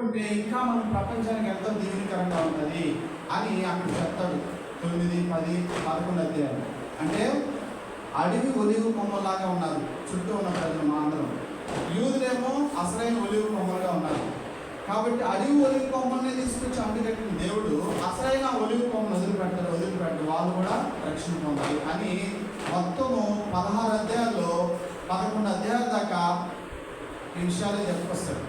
ఉంటే ఇంకా మనం ప్రపంచానికి ఎంతో దీవెనకరంగా ఉంటుంది అని అక్కడ చెప్తాడు. 9, 10, 11 అధ్యాయాలు. అంటే అడవి ఒలివ కొమ్మలాగా ఉన్నారు చుట్టూ ఉన్న ప్రజలు. మా అందరం యూదులేమో అసలైన ఒలివ కొమ్మలుగా ఉన్నారు. కాబట్టి అడవి ఒలివ కొమ్మల్ని తీసుకొచ్చి అంటుకట్టిన దేవుడు అసలైన ఒలివ కొమ్మను వదిలిపెట్టారు వాళ్ళు కూడా రక్షణ పొందాలి అని మొత్తము 16 అధ్యాయాల్లో 11 అధ్యాయాల దాకా ఈ విషయాలే చెప్పుకొస్తాడు.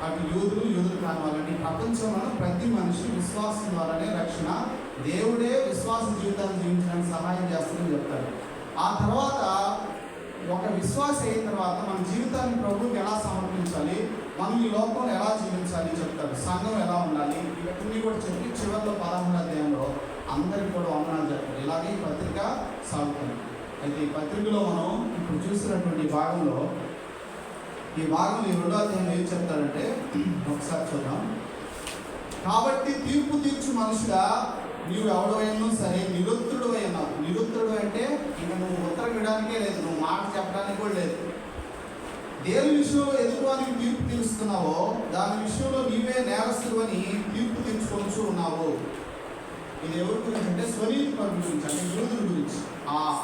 అటు యూదులు కాని వాళ్ళని ప్రపంచంలో ప్రతి మనిషి విశ్వాసం ద్వారానే రక్షణ, దేవుడే విశ్వాస జీవితాన్ని జీవించడానికి సహాయం చేస్తాడని చెప్తాడు. ఆ తర్వాత ఒక విశ్వాస అయిన తర్వాత మన జీవితాన్ని ప్రభువుకి ఎలా సమర్పించాలి, మనం ఈ లోకంలో ఎలా జీవించాలి చెప్తాడు. సంఘం ఎలా ఉండాలి, ఇవన్నీ కూడా చెప్పి చివరిలో 16 అధ్యాయంలో అందరికీ కూడా వందనాలు చెప్తారు. ఇలాగే ఈ పత్రిక సాగుతుంది. అయితే ఈ పత్రికలో మనం ఇప్పుడు చూసినటువంటి భాగంలో ఈ 2వ అధ్యాయం ఏం చెప్తాడంటే ఒకసారి చూద్దాం. కాబట్టి తీర్పు తీర్చు మనుషుగా నీవు ఎవడైనా సరే నిరుత్తరుడు అయినావు. నిరుత్తరుడు అంటే ఇక నువ్వు ఉత్తరం ఇవ్వడానికే లేదు, నువ్వు మాట చెప్పడానికి కూడా లేదు. దేని విషయంలో ఎదుటివానికి తీర్పు తీరుస్తున్నావో దాని విషయంలో నీవే నేరస్తుడు అని తీర్పు తీర్చుకొచ్చు ఉన్నావు. ఇది ఎవరి గురించి అంటే స్వనీతి పరుల గురించి, అంటే యూదుల గురించి.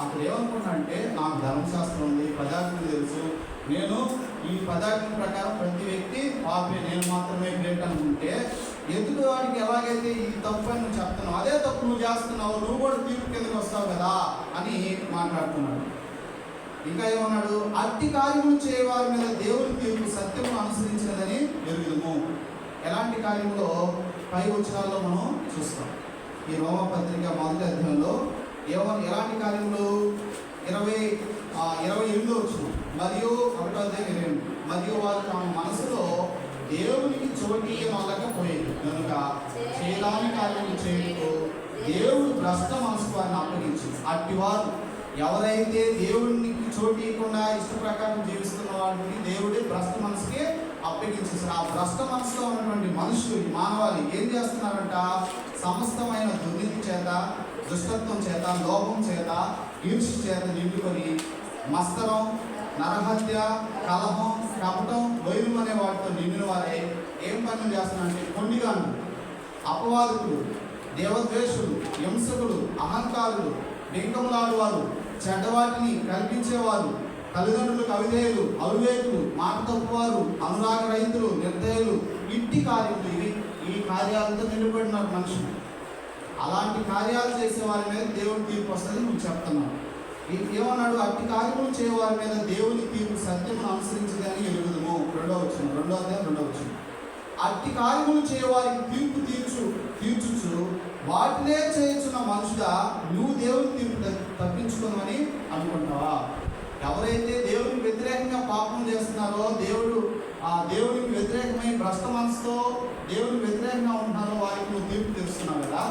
అక్కడ ఏమనుకున్నా అంటే నాకు ధర్మశాస్త్రం ఉంది, పదార్థం తెలుసు, నేను ఈ పదార్థం ప్రకారం ప్రతి వ్యక్తి పాపే, నేను మాత్రమే గ్రేట్ అనుకుంటే ఎదుటి వాడికి ఎలాగైతే ఈ తప్పు అని నువ్వు చెప్తున్నావు అదే తప్పు నువ్వు చేస్తున్నావు, నువ్వు కూడా తీర్పు కిందకి వస్తావు కదా అని మాట్లాడుతున్నాడు. ఇంకా ఏమన్నాడు, అట్టి కార్యములు చేయవారి మీద దేవుని తీర్పు సత్యమును అనుసరించినదని ఎరుగుదము. ఎలాంటి కార్యములో పై వచనాల్లో మనం చూస్తాం. ఈ రోమపత్రిక 1వ అధ్యాయంలో ఎలాంటి కార్యములు 28 వచనం మరియు 1వ అధ్యాయం 22. మరియు వారు తమ మనసులో దేవునికి చోటీయనలేకపోయేది కనుక చేయడానికి కార్యములు చేయటకు దేవుడు భ్రష్ట మనసు వారిని అప్పగించి అట్టివారు ఎవరైతే దేవునికి చోటీయకుండా ఇష్ట ప్రకారం జీవిస్తున్న వాటిని దేవుడే భ్రష్ట మనసుకి అప్పగించేసారు. ఆ భ్రష్ట మనసులో ఉన్నటువంటి మనుషులు మానవాళి ఏం చేస్తున్నారంట, సమస్తమైన దుర్నీతి చేత, దుష్టత్వం చేత, లోపం చేత, ఈర్ష్య చేత నిండుకొని మస్తరం, నరహత్య, కలహం, కపటం, వైరం అనే వాటితో నిండిన వారే ఏం పనులు చేస్తున్నారంటే కొండిగాను, అపవాదకులు, దేవద్వేషులు, హింసకులు, అహంకారులు, బింకములాడువారు, చెడ్డవాటిని కల్పించేవారు, తల్లిదండ్రులకు అవిధేయులు, అవివేకులు, మాట తప్పువారు, అనురాగ రహితులు, నిర్దయులు, ఇంటి కార్యములు, ఈ కార్యాలతో నిలబడినారు మనుషులు. అలాంటి కార్యాలు చేసే వారి మీద దేవుని తీర్పు వస్తుంది నువ్వు చెప్తున్నావు. ఏమన్నాడు, అట్టి కార్యములు చేయవారి మీద దేవుని తీర్పు సత్యమును అనుసరించదని ఎరుగుదము. 2వ అధ్యాయం 2వ వచనం. అట్టి కార్యములు చేయవారికి తీర్పు తీర్చుచు వాటినే చేయుచున్న మనుషుగా నువ్వు దేవుని తీర్పు తప్పించుకోమని అనుకుంటావా? ఎవరైతే దేవునికి వ్యతిరేకంగా పాపం చేస్తున్నారో, దేవునికి వ్యతిరేకమై భ్రష్ట మనసుతో దేవునికి వ్యతిరేకంగా ఉంటున్నారో వారికి నువ్వు తీర్పు తీరుస్తున్నావు కదా.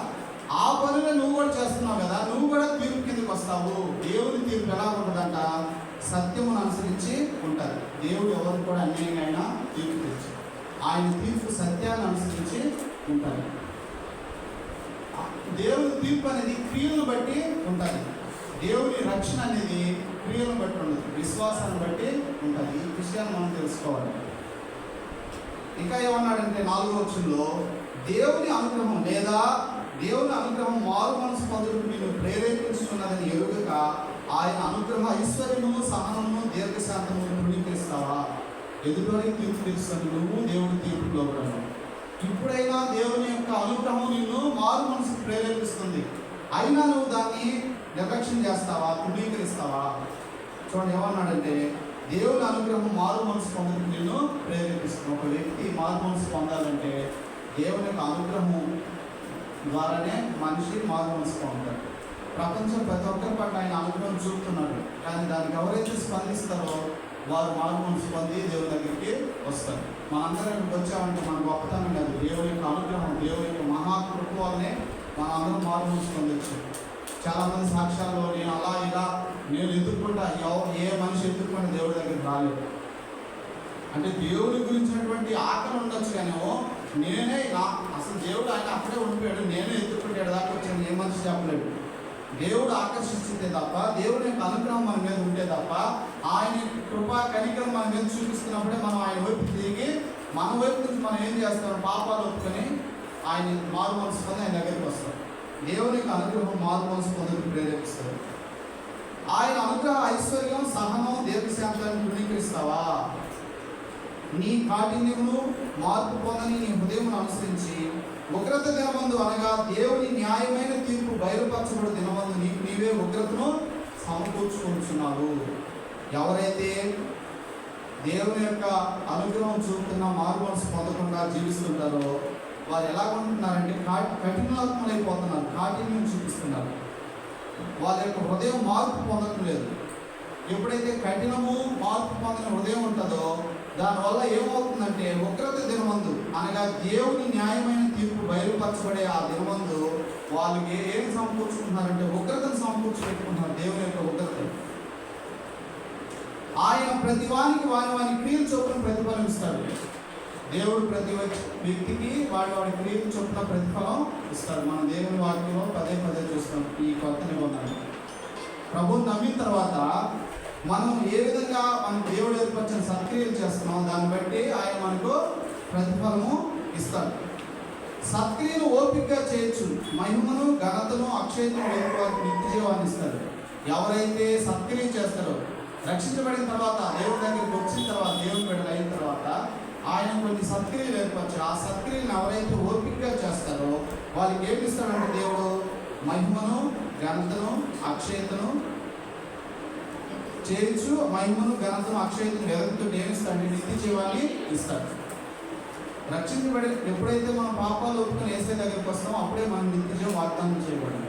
ఆ పనులు నువ్వు కూడా చేస్తున్నావు కదా, నువ్వు కూడా తీర్పు కిందకి వస్తావు. దేవుని తీర్పు ఎలా ఉంటుందంట, సత్యమును అనుసరించి ఉంటుంది. దేవుడు ఎవరు కూడా అన్యాయంగా అయినా తీర్పు తీర్చు, ఆయన తీర్పు సత్యాన్ని అనుసరించి ఉంటుంది. దేవుని తీర్పు అనేది క్రియలను బట్టి ఉంటుంది. దేవుని రక్షణ అనేది క్రియలను బట్టి ఉండదు, విశ్వాసాన్ని బట్టి ఉంటుంది. ఈ విషయాన్ని మనం తెలుసుకోవాలి. ఇంకా ఏమన్నాడంటే 4వ వచనంలో దేవుని అనుగ్రహం లేదా దేవుని అనుగ్రహం మారు మనసు పొందుటకు నిన్ను ప్రేరేపించుతున్నదని ఎరుగక ఆయన అనుగ్రహ ఐశ్వర్యము, సహనము, దీర్ఘశాంతము తృణీకరిస్తావా? ఎదుటివారికి తీర్పు తీరుస్తాను, నువ్వు దేవుని తీర్పు లోపడను. ఇప్పుడైనా దేవుని యొక్క అనుగ్రహం నిన్ను మారు మనసుకు ప్రేరేపిస్తుంది, అయినా నువ్వు దాన్ని నిర్లక్ష్యం చేస్తావా, తృణీకరిస్తావా? చూడండి ఏమన్నాడంటే దేవుని అనుగ్రహం మారు మనసు పొందుటకు నిన్ను ప్రేరేపిస్తుంది. ఒక వ్యక్తి మారు మనసు పొందాలంటే దేవుని యొక్క అనుగ్రహం ద్వారానే మనిషి మారు మనసు పొందుతాడు. ప్రపంచం ప్రతి ఒక్కరి పట్ల ఆయన అనుగ్రహం చూపుతున్నాడు, కానీ దానికి ఎవరైతే స్పందిస్తారో వారు మారు మనసు పొంది దేవుని దగ్గరికి వస్తారు. మనందరం వచ్చామంటే మన గొప్పతనం కాదు, దేవుని యొక్క అనుగ్రహం, దేవుని యొక్క మహాకృప వల్లనే మన అందరం మారు మనసు పొందొచ్చు. చాలామంది సాక్ష్యాల్లో నేను అలా ఇలా నేను ఎదుర్కొంటా, ఏ మనిషి ఎదుర్కొంటే దేవుడి దగ్గరికి రాలేదు అంటే దేవుడి గురించినటువంటి ఆకలి ఉండొచ్చు, కానీ నేనే అసలు దేవుడు ఆయన అక్కడే ఉండిపోయాడు, నేనే ఎదుర్కొంటాడు దాకా వచ్చాను ఏ మనిషి చెప్పలేడు. దేవుడు ఆకర్షించితే తప్ప, దేవుని యొక్క అనుగ్రహం మన మీద ఉంటే తప్ప, ఆయన కృపా కనికరం మన మీద చూపిస్తున్నప్పుడే మనం ఆయన వైపు తిరిగి మన వైపు నుంచి మనం ఏం చేస్తాం? పాపాలు ఒప్పుకొని ఆయన మారు మనసు పొంది ఆయన దగ్గరికి వస్తాం. దేవునికి అనుగ్రహం మారు మనసు పొందుకు ప్రేరేపిస్తారు. ఆయన అనుగ్రహ ఐశ్వర్యం, సహనం, దీర్ఘశాంతాన్ని తృణీకరిస్తావా? నీ కాఠిన్యమును మార్పు పొందని నీ హృదయమును అనుసరించి ఉగ్రత దినమందు అనగా దేవుని న్యాయమైన తీర్పు బయలుపరచబడి దినమందు నీకు నీవే ఉగ్రతను సమకూర్చుకుంటున్నావు. ఎవరైతే దేవుని యొక్క అనుగ్రహం చూపుతున్న మారు మనసు పొందకుండా జీవిస్తుంటారో వారు ఎలా ఉంటున్నారంటే కఠినాత్మలైపోతున్నారు, కాఠిన్యం చూపిస్తున్నారు. వాళ్ళ యొక్క హృదయం మార్పు పొందడం లేదు. ఎప్పుడైతే కఠినము మార్పు పొందిన హృదయం ఉంటుందో దానివల్ల ఏమవుతుందంటే ఉగ్రత దినమందు అనగా దేవుని న్యాయమైన తీర్పు బయలుపరచబడే ఆ దినమందు వాళ్ళకి ఏం సమకూర్చుకుంటున్నారంటే ఉగ్రతను సమకూర్చిపెట్టుకుంటున్నారు. దేవుని యొక్క ఉగ్రత. ఆయన ప్రతి వానికి వాని క్రియలు చొప్పున ప్రతిఫలం ఇస్తాడు. దేవుడు ప్రతి వ్యక్తికి వాడి క్రియలు చొప్పున ప్రతిఫలం ఇస్తాడు. మనం దేవుని వాక్యంలో పదే చూస్తాం. ఈ కొత్త నిబంధన ప్రభువుని నమ్మిన తర్వాత మనం ఏ విధంగా మనం దేవుడు ఏర్పరిచిన సత్క్రియలు చేస్తున్నాం దాన్ని బట్టి ఆయన మనకు ప్రతిఫలము ఇస్తాడు. సత్క్రియను ఓపికగా చేయొచ్చు. మహిమను, ఘనతను, అక్షయతను వారికి నిత్య జీవాన్ని ఇస్తాడు. ఎవరైతే సత్క్రియ చేస్తారో రక్షించబడిన తర్వాత దేవుడి దగ్గరికి వచ్చిన తర్వాత దేవుని బిడ్డలు అయిన తర్వాత ఆయన కొన్ని సత్క్రియలు ఏర్పరచారు. ఆ సత్క్రియలను ఎవరైతే ఓపికగా చేస్తారో వాళ్ళకి ఏమి ఇస్తాడంటే దేవుడు మహిమను, ఘనతను, అక్షయతను చేయొచ్చు. మహిమను, ఘనతను, అక్షయతను ఎదుగుతూ ఏమిస్తాడు? నిత్య జీవాన్ని ఇస్తాడు. రక్షించబడి ఎప్పుడైతే మనం పాపాలు ఒప్పుకొని యేసే దగ్గరికి వస్తామో అప్పుడే మనం నిత్య జీవం వాగ్దానం చేయబడి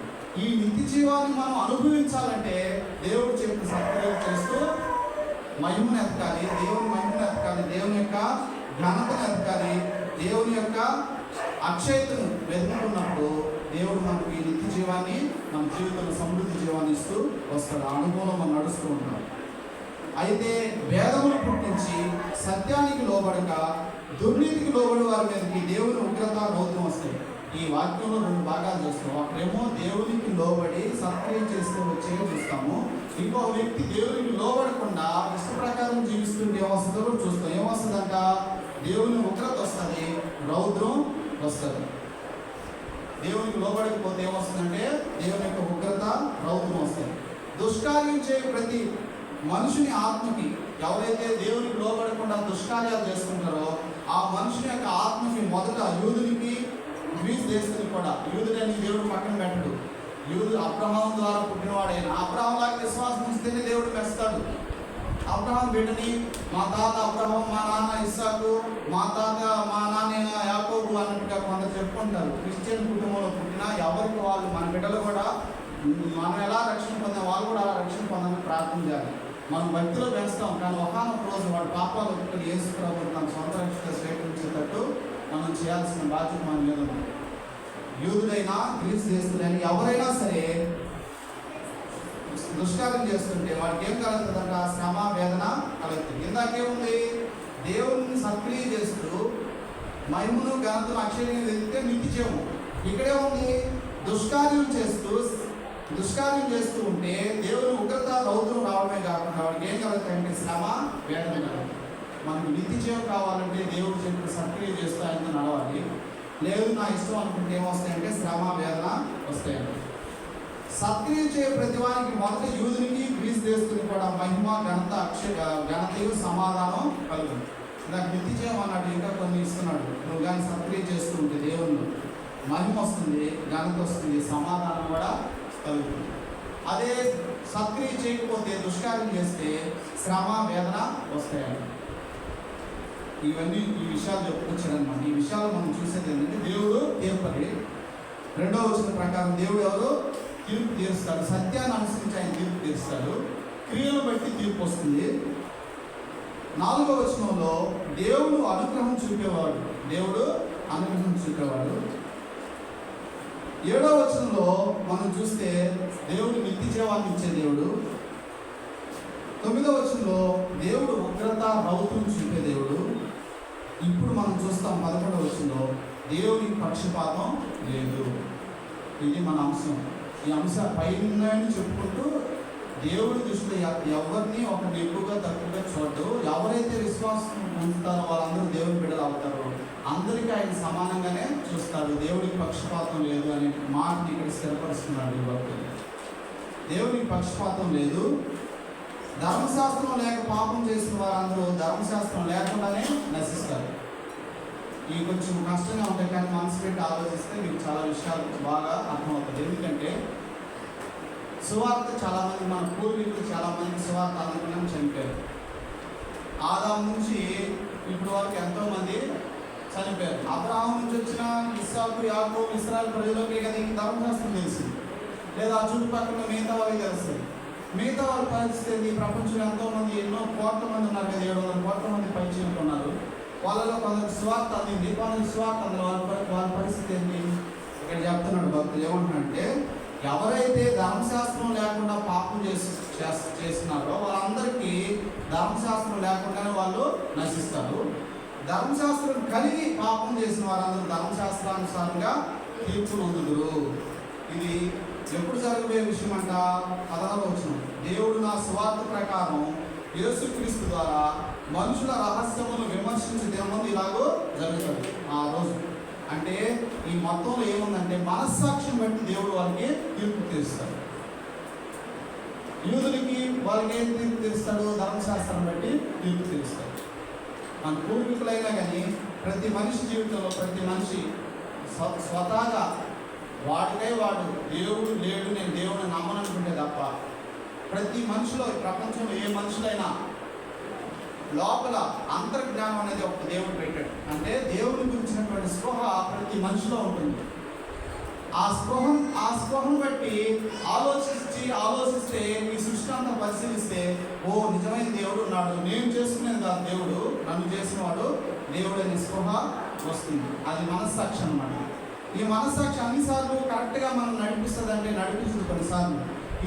ఈ నిత్య జీవాన్ని మనం అనుభవించాలంటే దేవుడు చెప్పిన సత్క్రియలు చేస్తూ మహిమను ఎతకాలి, దేవుని మహిమను ఎతకాలి, దేవుని యొక్క ఘనతను ఎతకాలి, దేవుని యొక్క అక్షయతను వెతుకున్నప్పుడు దేవుడు మనకు ఈ నిత్య జీవాన్ని మన జీవితంలో సమృద్ధి జీవాన్ని ఇస్తూ వస్తాడు. ఆ అనుభవంలో మనం నడుస్తూ ఉంటాం. అయితే వేదమును పుట్టించి సత్యానికి లోబడక దుర్నీతికి లోబడి వారి మీదకి దేవుని ఉగ్రత, రౌద్రం వస్తాయి. ఈ వాక్యంలో రెండు భాగాలు చూస్తాం. ఒకరేమో దేవునికి లోబడి సత్క్రియ చేస్తూ వచ్చే చూస్తాము. ఇంకో వ్యక్తి దేవునికి లోబడకుండా ఇష్ట ప్రకారం జీవిస్తుంటే ఏమొస్తుందో కూడా చూస్తాం. ఏమొస్తుందంట? దేవుని ఉగ్రత వస్తుంది, రౌద్రం వస్తుంది. దేవునికి లోబడకపోతే ఏమొస్తుందంటే దేవుని యొక్క ఉగ్రత, రౌద్రం వస్తుంది. దుష్కార్యం చేయ ప్రతి మనుషుని ఆత్మకి ఎవరైతే దేవునికి లోబడకుండా దుష్కార్యాలు చేసుకుంటారో ఆ మనుషుని యొక్క ఆత్మకి మొదట యూదునికి, గ్రీస్ దేశానికి కూడా, యూదుడని దేవుడు పక్కన పెట్టడు. యూదు అబ్రహాం ద్వారా పుట్టినవాడైనా అబ్రహాం లాగా విశ్వాసం ఉంచితేనే దేవుడు మెస్తాడు. అబ్రహాం బిడ్డని మా తాత అబ్రహాం, మా నాన్న ఇస్సాకు, మా తాత మా నాన్న యాకోబు అన్నట్టుగా కొందరు చెప్పుకుంటారు. క్రిస్టియన్ కుటుంబంలో పుట్టిన ఎవరికి వాళ్ళు మన బిడ్డలు కూడా మనం ఎలా రక్షణ పొందాం వాళ్ళు కూడా అలా రక్షణ పొందాలని ప్రార్థన చేయాలి. మనం భక్తిలో పెంచుతాం, కానీ ఒకనొక రోజు వాడి పాపాలు ఒప్పుకొని యేసు ప్రభువుని తన సొంత రక్షణ స్వీకరించేటట్టు మనం చేయాల్సిన బాధ్యత మన మీద ఉంది. యూదుడైనా, గ్రీస్ దేశుడైనా ఎవరైనా సరే దుష్కార్యం చేస్తుంటే వాడికి ఏం కలుగుతుందంట? శ్రమ, వేదన కలుగుతుంది. ఇందాకేముంది? దేవుని సత్క్రియ చేస్తూ మహిమను, ఘనతను, అక్షయం వెతికితే నిత్య జీవం. ఇక్కడే ఉంది దుష్కార్యం చేస్తూ ఉంటే దేవుని ఉగ్రత, రౌద్రం రావడమే కాకుండా వాడికి ఏం కలుగుతాయంటే శ్రమ, వేదన కలుగుతుంది. మనకు నిత్య జీవం కావాలంటే దేవుడు చెప్పిన సత్క్రియ చేస్తూ ఆయనతో నడవాలి. లేదు నా ఇష్టం అనుకుంటే ఏమొస్తాయంటే శ్రమ, వేదన వస్తాయండి. సత్క్రియ చేయ ప్రతి వారికి మొదట యూదునికి, గ్రీస్ దేశునికి కూడా మహిమ, ఘనతయు, సమాధానం కలుగుతుంది. నాకు నిత్య జీవం అన్నాడు, ఇంకా కొన్ని ఇస్తున్నాడు. నువ్వు కానీ సత్క్రియ చేస్తూ ఉంటే దేవుళ్ళు మహిమ వస్తుంది, ఘనత వస్తుంది, సమాధానం కూడా కలుగుతుంది. అదే సత్క్రియ చేయకపోతే, దుష్కార్యం చేస్తే శ్రమ, వేదన వస్తాయండి. ఇవన్నీ ఈ విషయాలు చెప్పుకొచ్చాడనమాట. ఈ విషయాలు మనం చూసేది ఏంటంటే దేవుడు తీర్పరి. 2వ వచనం ప్రకారం దేవుడు ఎవరు? తీర్పు తీరుస్తాడు. సత్యాన్ని అనుసరించి ఆయన తీర్పు తీరుస్తాడు. క్రియలు బట్టి తీర్పు వస్తుంది. 4వ వచనంలో దేవుడు అనుగ్రహం చూపేవాడు. దేవుడు అనుగ్రహం చూపేవాడు. 7వ వచనంలో మనం చూస్తే దేవుడు నిత్య జీవాన్ని ఇచ్చే దేవుడు. 9వ వచనంలో దేవుడు ఉగ్రత, రౌద్రం చూపే దేవుడు. ఇప్పుడు మనం చూస్తాం 11వ వచనంలో దేవునికి పక్షపాతం లేదు. ఇది మన అంశం. ఈ అంశం పైన చెప్పుకుంటూ దేవుడి దృష్టిలో ఎవరిని ఒకరిని ఎక్కువగా తక్కువగా చూడడు. ఎవరైతే విశ్వాసం పొందుతారో వాళ్ళందరూ దేవుని బిడ్డలు అవుతారు. అందరికీ ఆయన సమానంగానే చూస్తాడు. దేవుడికి పక్షపాతం లేదు అనే మాటని ఇక్కడ స్థిరపరుస్తున్నాడు ఈ భక్తులు. దేవుడికి పక్షపాతం లేదు. ధర్మశాస్త్రం లేక పాపం చేసిన వారందరూ ధర్మశాస్త్రం లేకుండానే నశిస్తారు. ఇవి కొంచెం కష్టంగా ఉంటాయి, కానీ మనసు పెట్టి ఆలోచిస్తే మీకు చాలా విషయాలు బాగా అర్థమవుతుంది. ఎందుకంటే సువార్త చాలామంది, మన పూర్వీకులు చాలామంది సువార్త అనుకున్నాం చనిపోయారు. ఆదాము నుంచి ఇప్పుడు వరకు ఎంతోమంది చనిపోయారు. అబ్రాహాం నుంచి వచ్చిన ఇస్సాకు, యాకోబు, ఇశ్రాయేలు ప్రజలకే కదా ఈ ధర్మశాస్త్రం తెలిసింది, లేదా ఆ చుట్టుపక్కల మిగతా వాళ్ళకి తెలుస్తుంది. మిగతా వాళ్ళ పరిస్థితి ప్రపంచంలో ఎంతోమంది, ఎన్నో కోట్ల మంది ఉన్నారు కదా, 700 కోట్ల మంది పైచీలకు ఉన్నారు. వాళ్ళలో కొందరికి స్వార్థ అందింది, కొందరికి స్వార్థ అందరూ. వాళ్ళ పరిస్థితి ఏంటి ఇక్కడ చెప్తున్నాడు భక్తులు. ఏమంటున్నాడంటే ఎవరైతే ధర్మశాస్త్రం లేకుండా పాపం చేస్తున్నారో వాళ్ళందరికీ ధర్మశాస్త్రం లేకుండానే వాళ్ళు నశిస్తారు. ధర్మశాస్త్రం కలిగి పాపం చేసిన వారందరూ ధర్మశాస్త్రానుసారంగా తీర్పు పొందుదురు. ఇది ఎప్పుడు జరగబోయే విషయం అంట? 16వ వచనం. దేవుడు నా సువార్త ప్రకారం యేసుక్రీస్తు ద్వారా మనుషుల రహస్యమును విమర్శించి దినమంది ఇలాగో జరుగుతుంది ఆ రోజు. అంటే ఈ మొత్తంలో ఏముందంటే మనస్సాక్ష్యం బట్టి దేవుడు వాళ్ళకి తీర్పు తీరుస్తాడు. యూదులకి వాళ్ళకి ఏం తీర్పు తీరుస్తాడు? ధర్మశాస్త్రం బట్టి తీర్పు తీరుస్తాడు. మన పూర్వీకులైనా కానీ ప్రతి మనిషి జీవితంలో ప్రతి మనిషి స్వతహాగా వాడికై వాడు దేవుడు లేడు, నేను దేవుడిని నమ్మననుకుంటే తప్ప ప్రతి మనిషిలో, ప్రపంచంలో ఏ మనుషులైనా లోపల అంతర్జ్ఞానం అనేది ఒక దేవుడు పెట్టాడు. అంటే దేవుని గురించినటువంటి స్పృహ ప్రతి మనిషిలో ఉంటుంది. ఆ స్పృహను బట్టి ఆలోచిస్తే ఈ సృష్టి అంతా పరిశీలిస్తే, ఓ నిజమైన దేవుడు ఉన్నాడు, నేను చేసుకునేది కాదు దేవుడు, నన్ను చేసిన వాడు దేవుడు అనే స్పృహ వస్తుంది. అది మనస్సాక్షి అన్నమాట. ఈ మనస్సాక్షి అన్నిసార్లు కరెక్ట్గా మనం నడిపిస్తుంది అంటే నడిపిస్తుంది కొన్నిసార్లు.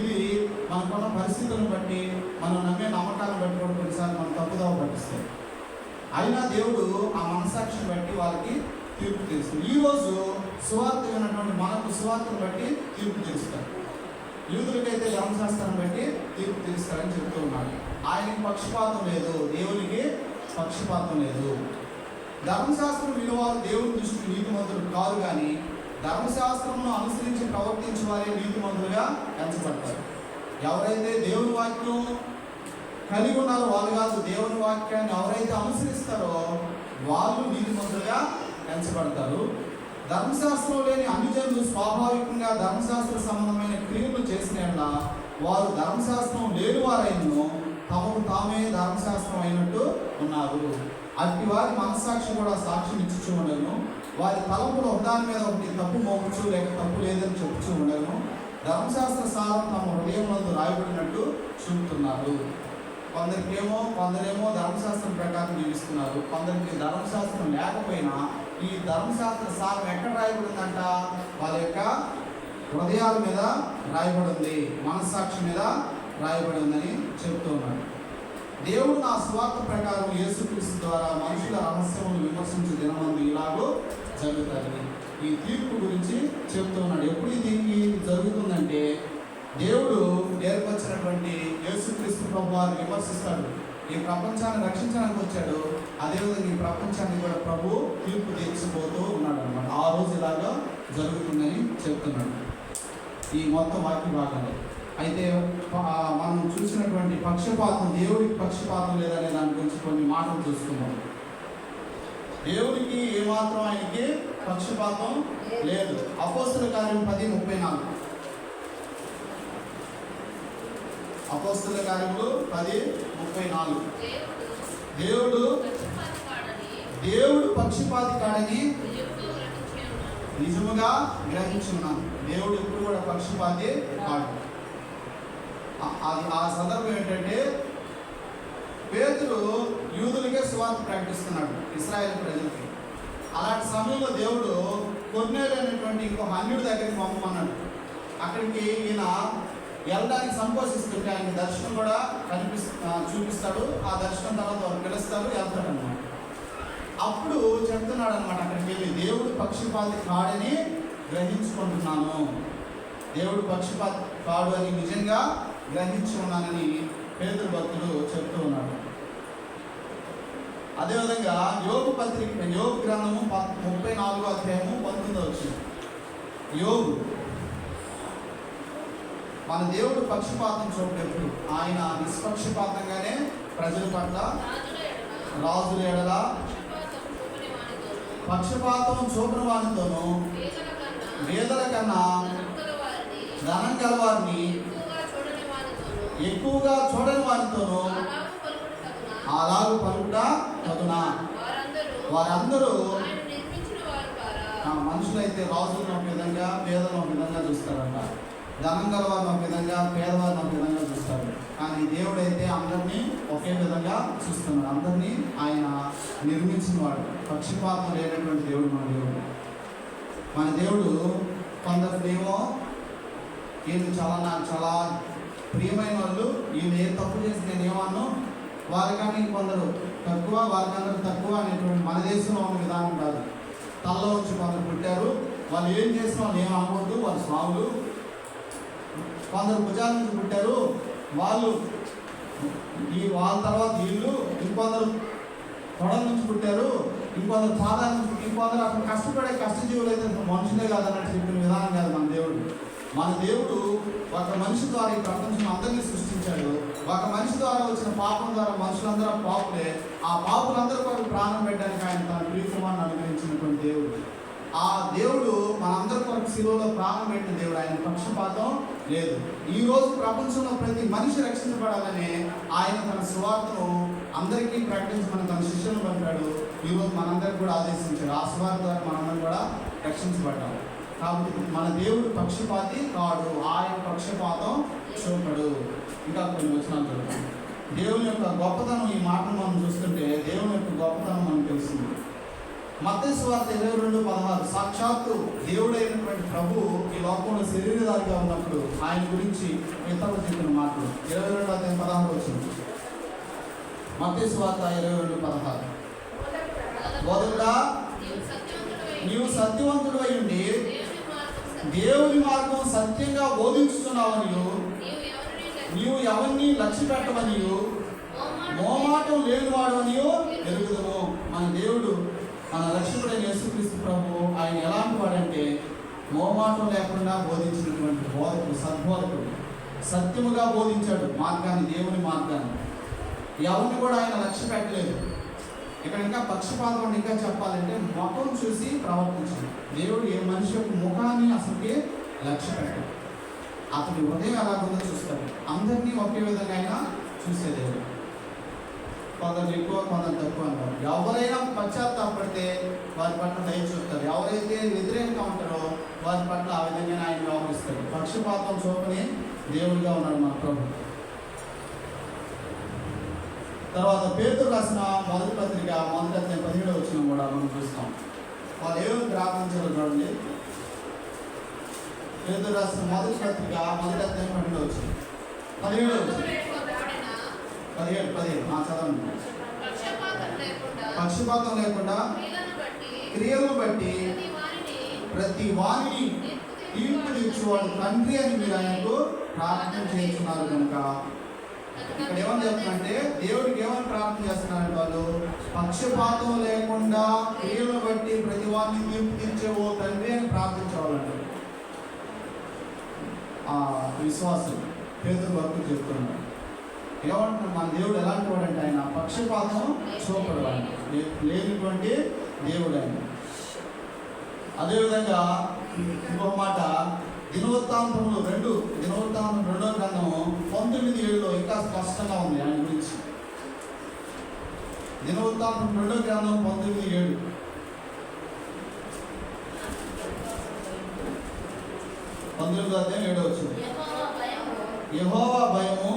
ఇది మనకున్న పరిస్థితులను బట్టి, మనం నమ్మే నమ్మకాలను బట్టి కూడా కొన్నిసార్లు మనం తప్పుదోవ పట్టిస్తాం. అయినా దేవుడు ఆ మనస్సాక్షిని బట్టి వాళ్ళకి తీర్పు తీరుస్తుంది. ఈరోజు సువార్త విన్నటువంటి మనకు సువార్తను బట్టి తీర్పు తీరుస్తారు. యూదులకైతే ధర్మశాస్త్రాన్ని బట్టి తీర్పు తీరుస్తారని చెప్తూ ఉన్నాడు. ఆయనకి పక్షపాతం లేదు, దేవునికి పక్షపాతం లేదు. ధర్మశాస్త్రం విలువారు దేవుని దృష్టికి నీతిమంతులు కాదు, కానీ ధర్మశాస్త్రమును అనుసరించి ప్రవర్తించే వారే నీతిమంతులుగా ఎంచబడతారు. ఎవరైతే దేవుని వాక్యం కలిగి ఉన్నారో వాళ్ళు కాదు, దేవుని వాక్యాన్ని ఎవరైతే అనుసరిస్తారో వాళ్ళు నీతిమంతులుగా ఎంచబడతారు. ధర్మశాస్త్రం లేని అన్యజనులు స్వాభావికంగా ధర్మశాస్త్ర సంబంధమైన క్రియలు చేసిన వారు ధర్మశాస్త్రం లేని వారైనను తమకు తామే ధర్మశాస్త్రం అయినట్టు ఉన్నారు. అట్టి వారి మనస్సాక్షి కూడా సాక్ష్యం ఇచ్చుచూ ఉండను. వారి తలంపులు ఒకదాని మీద ఒకటి తప్పు మోపుచు లేక తప్పు లేదని చెప్పుచూ ఉండను. ధర్మశాస్త్ర సారం తమ హృదయములందు రాయబడినట్టు చూపుతున్నారు. కొందరేమో ధర్మశాస్త్రం ప్రకారం జీవిస్తున్నారు. కొందరికి ధర్మశాస్త్రం లేకపోయినా ఈ ధర్మశాస్త్ర సారం ఎక్కడ రాయబడిందంట? వాళ్ళ యొక్క హృదయాల మీద రాయబడింది, మనస్సాక్షి మీద రాయబడిందని చెప్తూ ఉన్నాడు. దేవుడు నా సువార్త ప్రకారం యేసుక్రీస్తు ద్వారా మనుషుల రహస్యమును విమర్శించే దినమందు ఇలాగో జరుగుతుంది. ఈ తీర్పు గురించి చెప్తూ ఉన్నాడు. ఎప్పుడు ఇది జరుగుతుందంటే దేవుడు ఏర్పరిచినటువంటి యేసుక్రీస్తు ప్రభు వారిని విమర్శిస్తాడు. ఈ ప్రపంచాన్ని రక్షించడానికి వచ్చాడు, అదేవిధంగా ఈ ప్రపంచాన్ని కూడా ప్రభు తీర్పు తీర్చిపోతూ ఉన్నాడు అనమాట. ఆ రోజు ఇలాగా జరుగుతుందని చెప్తున్నాడు ఈ మొత్తం వాక్య భాగంలో. అయితే మనం చూసినటువంటి పక్షపాతం, దేవుడికి పక్షపాతం లేదనే దాని గురించి కొన్ని మాటలు చూస్తున్నాం. దేవుడికి ఏమాత్రం ఆయనకి పక్షపాతం లేదు. అపోస్తల కార్యం 10:34. అపోస్తల కార్యములు 10:34. దేవుడు పక్షపాతి కాడని నిజముగా గ్రహించున్నాను. దేవుడు ఎప్పుడు కూడా పక్షపాతి కాడు. ఆ సందర్భం ఏంటంటే పేతురు యూదులకే సువార్త ప్రకటిస్తున్నాడు ఇశ్రాయేలు ప్రజలకి. అలాంటి సమయంలో దేవుడు కొర్నేలు అనేటువంటి ఇంకో అన్యుడి దగ్గరికి పంపమన్నాడు. అక్కడికి ఈయన వెళ్ళడానికి సంకోచిస్తుంటే ఆయన దర్శనం కూడా చూపిస్తాడు. ఆ దర్శనం తర్వాత వారు పిలుస్తారు, వెళ్తాడు అనమాట. అప్పుడు చెప్తున్నాడు అనమాట, అక్కడికి వెళ్ళి దేవుడు పక్షపాతి కాడని గ్రహించుకుంటున్నాను, దేవుడు పక్షపాతి కాడు అని నిజంగా గ్రహించి ఉన్నానని పేతురు భక్తుడు చెప్తూ ఉన్నాడు. అదేవిధంగా యోబు గ్రంథము 34వ అధ్యాయము 19వ వచనం. యోబు, మన దేవుడు పక్షపాతం చూపేప్పుడు ఆయన నిష్పక్షపాతంగానే ప్రజల పట్ల, రాజుల ఎడల పక్షపాతం చూపని వారితోనూ, పేదల కన్నా ధనం గలవారిని ఎక్కువగా చూడని వారితోనూ అలాగు పలుకుట తగునా. వారందరూ మనుషులైతే రాజులను ఒక విధంగా, పేదలను ఒక విధంగా చూస్తారంట. ధనం గలవారిని ఒక విధంగా, పేదవారిని ఒక విధంగా చూస్తారు. కానీ దేవుడైతే అందరినీ ఒకే విధంగా చూస్తున్నాడు. అందరినీ ఆయన నిర్మించిన వాడు. పక్షపాతం లేనటువంటి దేవుడు మన దేవుడు. మన దేవుడు కొందరినేమో నాకు చాలా ప్రియమైన వాళ్ళు, ఈయన ఏ తప్పు చేసి నేను ఏమన్నాను, వారికన్నా కొందరు తక్కువ, వారికందరూ తక్కువ అనేటువంటి మన దేశంలో ఉన్న విధానం కాదు. తల్లో వచ్చి కొందరు పుట్టారు, వాళ్ళు ఏం చేసిన వాళ్ళు ఏం అనకూడదు, వాళ్ళు స్వాములు. కొందరు భుజాల నుంచి పుట్టారు, వాళ్ళ తర్వాత వీళ్ళు. ఇంకొందరు తొడల నుంచి పుట్టారు, ఇంకొందరు పాదాల నుంచి, ఇంకొందరు అక్కడ కష్టపడే కష్టజీవులు అయితే మనుషులే కాదన్నట్టు చెప్పిన విధానం కాదు మన దేవుడు. మన దేవుడు ఒక మనిషి ద్వారా ఈ ప్రపంచం అందరినీ సృష్టించాడు. ఒక మనిషి ద్వారా వచ్చిన పాపం ద్వారా మనుషులందరూ పాపులే. ఆ పాపులందరూ కొరకు ప్రాణం పెట్టడానికి ఆయన తన ప్రియకుమారుని అనుగ్రహించినటువంటి దేవుడు. ఆ దేవుడు మనందరి కొరకు శిలువలో ప్రాణం పెట్టిన దేవుడు. ఆయన పక్షపాతం లేదు. ఈ రోజు ప్రపంచంలో ప్రతి మనిషి రక్షించబడాలని ఆయన తన సువార్తను అందరికీ ప్రకటించమని తన శిష్యులను పంపాడు. ఈరోజు మనందరికి కూడా ఆదేశించాడు. ఆ సువార్త ద్వారా మనందరం కూడా రక్షించబడ్డాం. కాబట్టి మన దేవుడు పక్షపాతి కాడు, ఆయన పక్షపాతం చూపడు. ఇంకా కొన్ని వచనాలు చూద్దాం. దేవుని యొక్క గొప్పతనం, ఈ మాటను మనం చూస్తుంటే దేవుని యొక్క గొప్పతనం మనకు తెలుస్తుంది. మత్తయి సువార్త 22:16 సాక్షాత్తు దేవుడైనటువంటి ప్రభు ఈ లోకంలో శరీరధారిగా ఉన్నప్పుడు ఆయన గురించి ఇతరులు చెప్పిన మాటలు. 22:16 వచ్చింది. మత్తయి సువార్త 22:16. బోధకుడా, నీవు సత్యవంతుడు అయి ఉండి దేవుని మార్గం సత్యంగా బోధించుతున్నావనియు, నీవు ఎవరిని లక్ష్య పెట్టవనియు, మోమాటం లేనివాడవనియు ఎరుగుదము. మన దేవుడు, మన రక్షకుడైన యేసుక్రీస్తు ప్రభు ఆయన ఎలాంటి వాడంటే మోమాటం లేకుండా బోధించినటువంటి బోధకుడు, సద్బోధకుడు. సత్యముగా బోధించాడు మార్గాన్ని, దేవుని మార్గాన్ని. ఎవరిని కూడా ఆయన లక్ష్య పెట్టలేదు. ఇక్కడ ఇంకా పక్షపాతం అని ఇంకా చెప్పాలంటే ముఖం చూసి ప్రవర్తించాడు. దేవుడు ఏ మనిషి యొక్క ముఖాన్ని అసలుకి లక్ష్య పెట్టాడు. అతని హృదయం ఎలాగుందో చూస్తాడు. అందరినీ ఒకే విధంగా ఆయన చూసే దేవుడు. కొందరు ఎక్కువ, కొందరు తక్కువ అంటారు. ఎవరైనా పశ్చాత్తాపడితే వారి పట్ల దయ చూస్తారు. ఎవరైతే వ్యతిరేకంగా ఉంటారో వారి పట్ల ఆ విధంగా ఆయన వ్యవహరిస్తాడు. పక్షపాతం చూపని దేవుడిగా ఉన్నాడు మన ప్రభు. తర్వాత పేతురు రాసిన మొదటి పత్రిక 1వ అధ్యాయం 17వ వచనం కూడా మనం చూస్తాం. వాళ్ళు ఏమేమి ప్రార్థించారో చూడండి. పేతురు రాసిన మొదటి పత్రిక 1వ అధ్యాయం 12వ వచనం, 17వ వచనం, 17 చదవండి. పక్షపాతం లేకుండా క్రియలను బట్టి ప్రతి వారిని తీర్పు తీర్చువాడు తండ్రి అని మీరు ఆయనకు ప్రార్థన చేస్తున్నారు కనుక. ఇక్కడ ఏమని చెప్తున్నారంటే దేవుడికి ఏమని ప్రార్థన చేస్తున్నారంటే వాళ్ళు పక్షపాతం లేకుండా క్రియలను బట్టి ప్రతి వారిని తీర్పు తీర్చే ఓ తండ్రి అని ప్రార్థించేవాళ్ళంట. ఆ విశ్వాసం పేతురు భక్తులు చెప్తున్నారు. ఏమంటున్నారు, మన దేవుడు ఎలాంటి వాడంటే ఆయన పక్షపాతం చూపడు, ఆయన లేనిటువంటి దేవుడు ఆయన. అదేవిధంగా ఇంకొక మాట, దినవృత్తాంతం 2వ గ్రంథము 19:7 ఇంకా స్పష్టంగా ఉంది ఆయన గురించి. దినవృత్తాంతం 2వ గ్రంథం 19:7. 19వ అధ్యాయం 7వ వచనం. యెహోవా భయము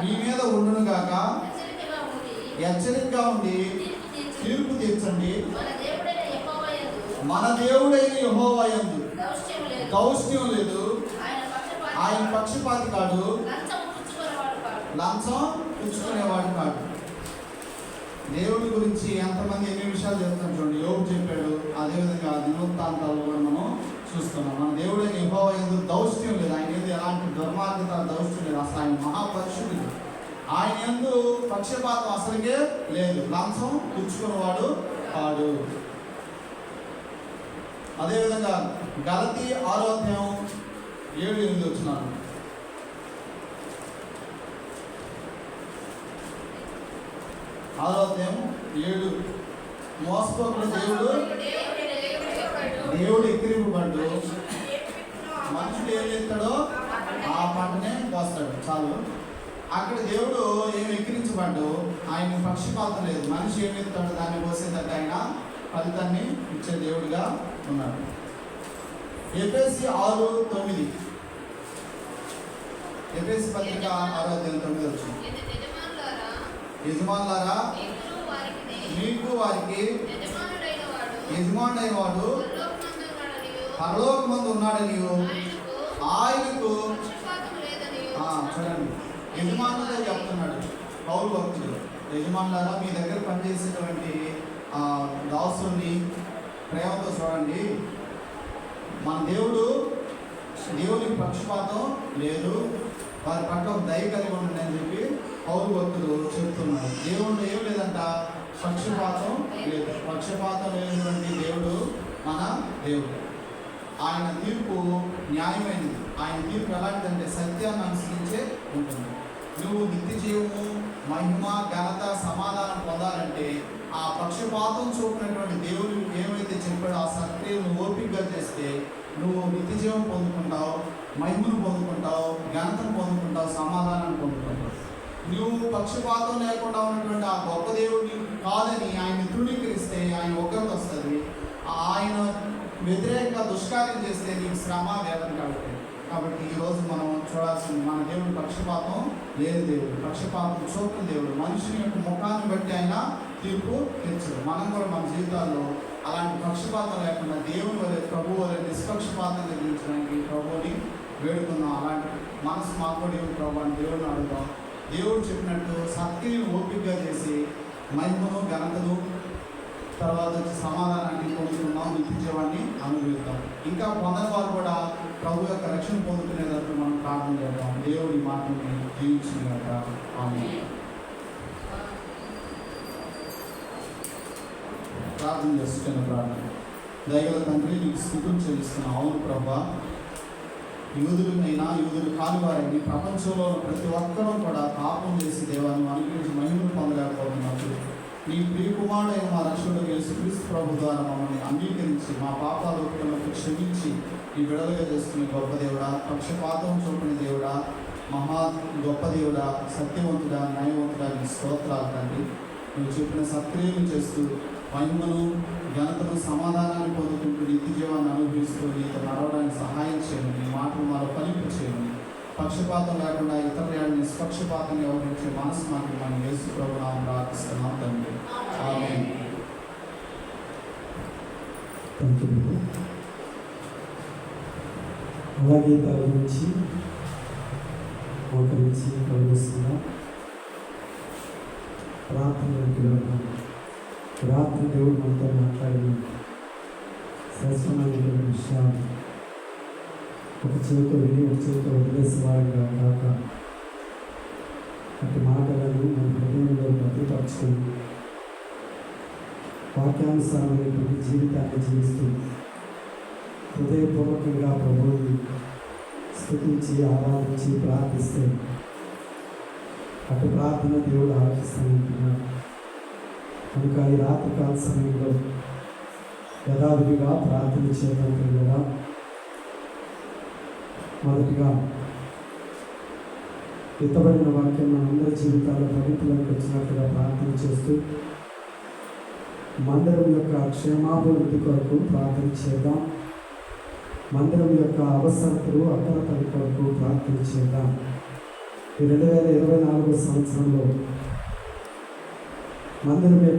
మీ మీద ఉండును గాక, హెచ్చరికగా ఉండి తీర్పు తీర్చండి. మన దేవుడైన యెహోవా యందు దౌష్ట్యం లేదు, ఆయన పక్షపాతి కాడు, లంచం పుచ్చుకునేవాడు కాడు. దేవుడి గురించి ఎంతమంది ఎన్ని విషయాలు చెప్తాం చూడండి. యోబు చెప్పాడు, అదేవిధంగా దినవృత్తాంతాలు కూడా మనం చూస్తున్నాం. మన దేవుడైన యెహోవా యందు దౌష్ట్యం లేదు, ఆయన ఎలాంటి దుర్మార్గత దౌష్ట్యం అసలు ఆయన మహాపరిశుద్ధుడు. ఆయన యందు పక్షపాతం అసలుకే లేదు, లంచం పుచ్చుకున్నవాడు కాడు. అదేవిధంగా గలతీ 6:7-8 వచ్చినాడు. మోసపోకుడు దేవుడు ఎక్కిరింపబడ్డు, మనుషుడు ఏం చేస్తాడో ఆ పంటనే కోస్తాడు. చాలు. అక్కడ దేవుడు ఏమి ఎక్కిరించబడ్డు, ఆయన పక్షపాతం లేదు. మనిషి ఏమి ఎత్తాడు దాన్ని కోసేటట్టు ఆయన ఫలితాన్ని ఇచ్చే దేవుడిగా ఉన్నాడు. ఎఫెసీ 6:9, ఎఫెసీ పత్రిక 6:9 వచ్చింది. యజమానులారా మీకు వారికి యజమానుడైన వాడు పరలోకమందు ఉన్నాడని ఆయనకు చూడండి, యజమానులే చెప్తున్నాడు పౌలు భక్తుడు. యజమానులారా మీ దగ్గర పనిచేసేటువంటి దాసుని ప్రేమతో చూడండి. మన దేవునికి పక్షపాతం లేదు, వారి పట్ల దయ కలిగి ఉండండి అని చెప్పి పౌరు భక్తులు చెప్తున్నారు. దేవుడు ఏం లేదంట, పక్షపాతం లేదు. పక్షపాతం లేనటువంటి దేవుడు మన దేవుడు. ఆయన తీర్పు న్యాయమైనది. ఆయన తీర్పు ఎలాంటిదంటే సత్యాన్ని అనుసరించే ఉంటుంది. నువ్వు నిత్య జీవము, మహిమ, ఘనత, సమాధానం పొందాలంటే ఆ పక్షపాతం చూపినటువంటి దేవుడు ఏమైతే చెప్పాడో ఆ సత్యం నువ్వు ఓపికగా చేస్తే నువ్వు నిత్య జీవం పొందుకుంటావు, మహిమను పొందుకుంటావు, ఘనతను పొందుకుంటావు, సమాధానాన్ని పొందుకుంటావు. నువ్వు పక్షపాతం లేకుండా ఉన్నటువంటి ఆ గొప్ప దేవుడిని కాదని ఆయన తృణీకరిస్తే ఆయన ఉగ్రత వస్తుంది. ఆయన వ్యతిరేకంగా దుష్కార్యం చేస్తే నీకు శ్రమ, వేదన కలుగుతాయి. కాబట్టి ఈరోజు మనం చూడాల్సింది, మన దేవుడు పక్షపాతం లేని దేవుడు, పక్షపాతం చూపని దేవుడు. మనుషుని యొక్క ముఖాన్ని బట్టి ఆయన తీర్పు తెచ్చడు. మనం కూడా మన జీవితాల్లో అలాంటి పక్షపాతం లేకుండా దేవుని వలె, ప్రభు వలె నిష్పక్షపాతంగా జీవించడానికి ప్రభువుని వేడుకుందాం. అలాంటి మనసు మాకు ప్రభు అని దేవుడిని అడుగుదాం. దేవుడు చెప్పినట్టు సత్యం ఓపికగా చేసి మహిమను, ఘనతను, తర్వాత వచ్చి సమాధానాన్ని పొందుతున్నాం, నిత్య జీవాన్ని అనుభవిస్తాం. ఇంకా పొందని వారు కూడా ప్రభు యొక్క రక్షణ పొందుకునేటట్టు మనం ప్రార్థన చేద్దాం. దేవుడి మాటని జీవించినట్ట. ఆమేన్. ప్రార్థన చేస్తున్న ప్రార్థన. దయగల తండ్రి, నీకు స్తుతులు చెల్లిస్తున్నాం. అవును ప్రభా, యూదులు కానివారిని ప్రపంచంలో ప్రతి ఒక్కరూ కూడా పాపం చేసి దేవాన్ని అనుగ్రహించి మహిమను పొందలేకపోతున్నప్పుడు నీ ప్రియకుమారుడైన మా రక్షకుడు యేసుక్రీస్తు ప్రభు ద్వారా మమ్మల్ని అంగీకరించి మా పాపాలు ఒప్పుకున్నప్పుడు క్షమించి ఈ విడుదలగా చేసుకునే గొప్ప దేవుడా, పక్షపాతం చూపిన దేవుడా, మహా గొప్ప దేవుడా, సత్యవంతుడా, న్యాయవంతుడా, నీ స్తోత్రాలు తండ్రి. నువ్వు చెప్పిన సత్క్రియలు చేస్తూ మహిమను, ఘనతను, సమాధానాన్ని పొందుకుంటూ నిత్య జీవాన్ని అనుభవిస్తూ నీతో నడవడానికి సహాయం చేయండి. నీ మాటలు మాలో ఫలింపు చేయండి. పక్షపాతం లేకుండా ఇతరుల నిష్పక్షపాతంగా వ్యవహరించే మనసు మాకు మన యేసు ప్రభువు నామమున ప్రార్థిస్తున్నాం తండ్రి. ఆమేన్. అలాగే తల నుంచి మోకరించి కలుగుతున్నా ప్రార్థనలోకి వెళ్తాం. రాత్రి దేవుడు మనతో మాట్లాడిన శ్రేష్టమైనటువంటి విషయాలు ఒక చేతితో విని ఒక చేతితో వదిలేసేవారుగా కాక అటు మాటలను మన హృదయంలో భద్రపరచుకుని వాక్యానుసారమైనటువంటి జీవితాన్ని జీవిస్తూ హృదయపూర్వకంగా ప్రభువుని స్తుతించి ఆరాధించి ప్రార్థిస్తే అటు ప్రార్థన దేవుడు ఆలోచిస్తానంటున్నాడు. కనుక ఈ రాత్రికాల సమయంలో యథావిధిగా ప్రార్థన చేయడం కదా. మొదటిగా ఎత్తబడిన వాక్యం మనందరి జీవితాల ఫలితాలకు వచ్చినట్టుగా ప్రార్థన చేస్తూ మందిరం యొక్క క్షేమాభివృద్ధి కొరకు ప్రార్థన చేద్దాం. మందిరం యొక్క అవసరతలు అక్కరతల కొరకు ప్రార్థన చేద్దాం. ఈ 2024 సంవత్సరంలో మందిరం